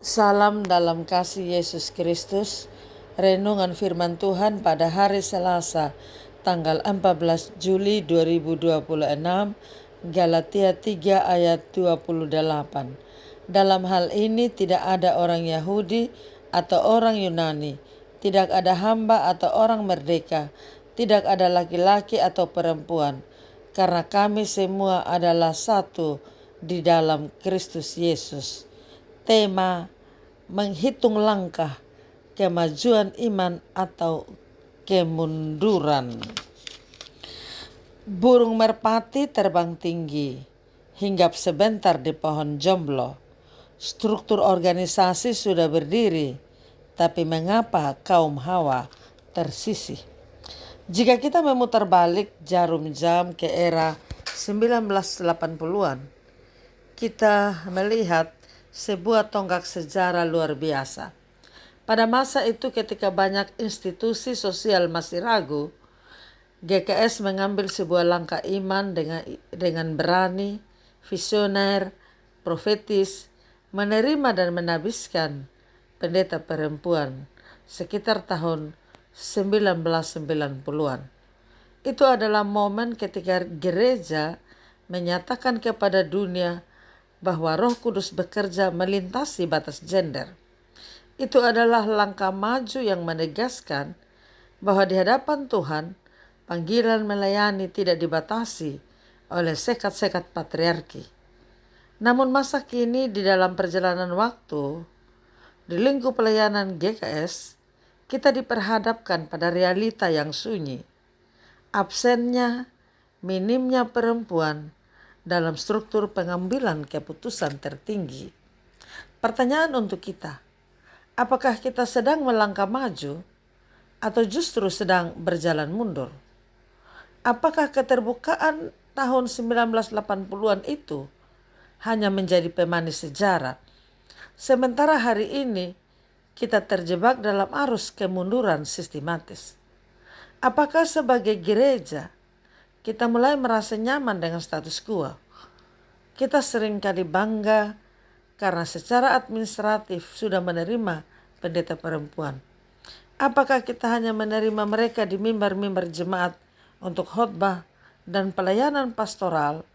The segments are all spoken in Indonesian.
Salam dalam kasih Yesus Kristus. Renungan firman Tuhan pada hari Selasa, tanggal 14 Juli 2026, Galatia 3 ayat 28. Dalam hal ini tidak ada orang Yahudi atau orang Yunani, tidak ada hamba atau orang merdeka, tidak ada laki-laki atau perempuan, karena kami semua adalah satu di dalam Kristus Yesus. Tema: menghitung langkah, kemajuan iman atau kemunduran. Burung merpati terbang tinggi, hinggap sebentar di pohon jomblo. Struktur organisasi sudah berdiri, tapi mengapa kaum Hawa tersisih? Jika kita memutar balik jarum jam ke era 1980-an, kita melihat sebuah tonggak sejarah luar biasa. Pada masa itu, ketika banyak institusi sosial masih ragu, GKS mengambil sebuah langkah iman dengan berani, visioner, profetis, menerima dan menabiskan pendeta perempuan sekitar tahun 1990-an. Itu adalah momen ketika gereja menyatakan kepada dunia bahwa Roh Kudus bekerja melintasi batas gender. Itu adalah langkah maju yang menegaskan bahwa di hadapan Tuhan, panggilan melayani tidak dibatasi oleh sekat-sekat patriarki. Namun masa kini, di dalam perjalanan waktu, di lingkup pelayanan GKS, kita diperhadapkan pada realita yang sunyi. Absennya, minimnya perempuan dalam struktur pengambilan keputusan tertinggi. Pertanyaan untuk kita, apakah kita sedang melangkah maju atau justru sedang berjalan mundur? Apakah keterbukaan tahun 1980-an itu hanya menjadi pemanis sejarah, sementara hari ini kita terjebak dalam arus kemunduran sistematis? Apakah sebagai gereja kita mulai merasa nyaman dengan status quo? Kita seringkali bangga karena secara administratif sudah menerima pendeta perempuan. Apakah kita hanya menerima mereka di mimbar-mimbar jemaat untuk khotbah dan pelayanan pastoral,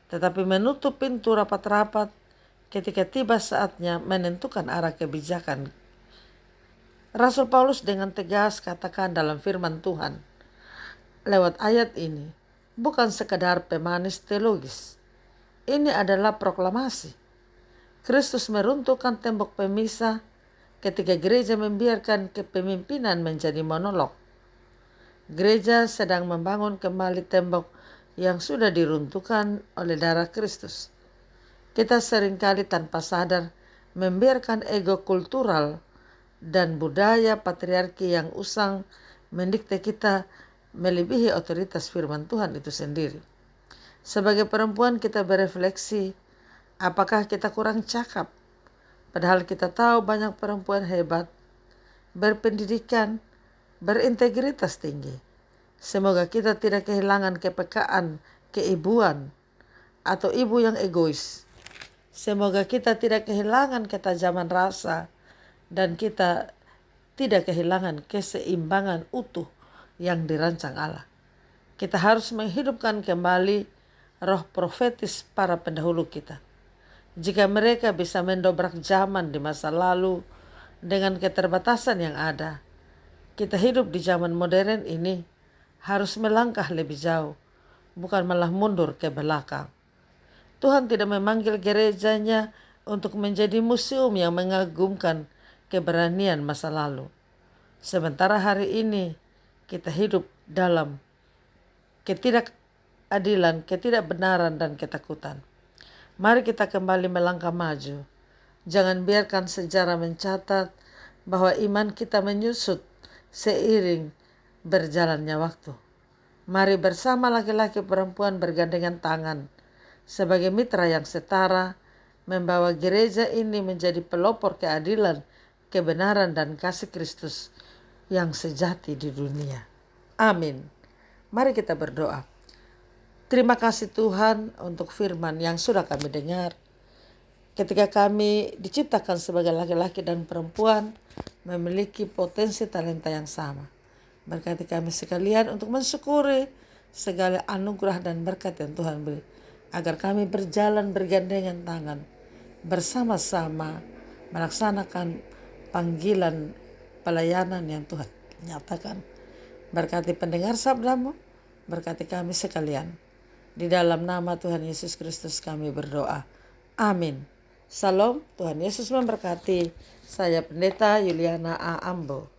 tetapi menutup pintu rapat-rapat ketika tiba saatnya menentukan arah kebijakan? Rasul Paulus dengan tegas katakan dalam firman Tuhan lewat ayat ini, bukan sekadar pemanis teologis. Ini adalah proklamasi. Kristus meruntuhkan tembok pemisah ketika gereja membiarkan kepemimpinan menjadi monolog. Gereja sedang membangun kembali tembok yang sudah diruntuhkan oleh darah Kristus. Kita seringkali tanpa sadar membiarkan ego kultural dan budaya patriarki yang usang mendikte kita melebihi otoritas firman Tuhan itu sendiri. Sebagai perempuan kita berefleksi, apakah kita kurang cakap? Padahal kita tahu banyak perempuan hebat, berpendidikan, berintegritas tinggi. Semoga kita tidak kehilangan kepekaan, keibuan, atau ibu yang egois. Semoga kita tidak kehilangan ketajaman rasa dan kita tidak kehilangan keseimbangan utuh yang dirancang Allah. Kita harus menghidupkan kembali roh profetis para pendahulu kita. Jika mereka bisa mendobrak zaman di masa lalu dengan keterbatasan yang ada, kita hidup di zaman modern ini harus melangkah lebih jauh, bukan malah mundur ke belakang. Tuhan tidak memanggil gerejanya untuk menjadi museum yang mengagumkan keberanian masa lalu. Sementara hari ini kita hidup dalam ketidakadilan, ketidakbenaran, dan ketakutan. Mari kita kembali melangkah maju. Jangan biarkan sejarah mencatat bahwa iman kita menyusut seiring berjalannya waktu. Mari bersama laki-laki perempuan bergandengan tangan sebagai mitra yang setara, membawa gereja ini menjadi pelopor keadilan, kebenaran, dan kasih Kristus yang sejati di dunia. Amin. Mari kita berdoa. Terima kasih Tuhan untuk firman yang sudah kami dengar. Ketika kami diciptakan sebagai laki-laki dan perempuan, memiliki potensi talenta yang sama. Berkati kami sekalian untuk mensyukuri segala anugerah dan berkat yang Tuhan beri, agar kami berjalan bergandengan tangan, bersama-sama melaksanakan panggilan pelayanan yang Tuhan nyatakan. Berkati pendengar sabdamu, berkati kami sekalian. Di dalam nama Tuhan Yesus Kristus kami berdoa. Amin. Salam, Tuhan Yesus memberkati. Saya Pendeta Yuliana A. Ambo.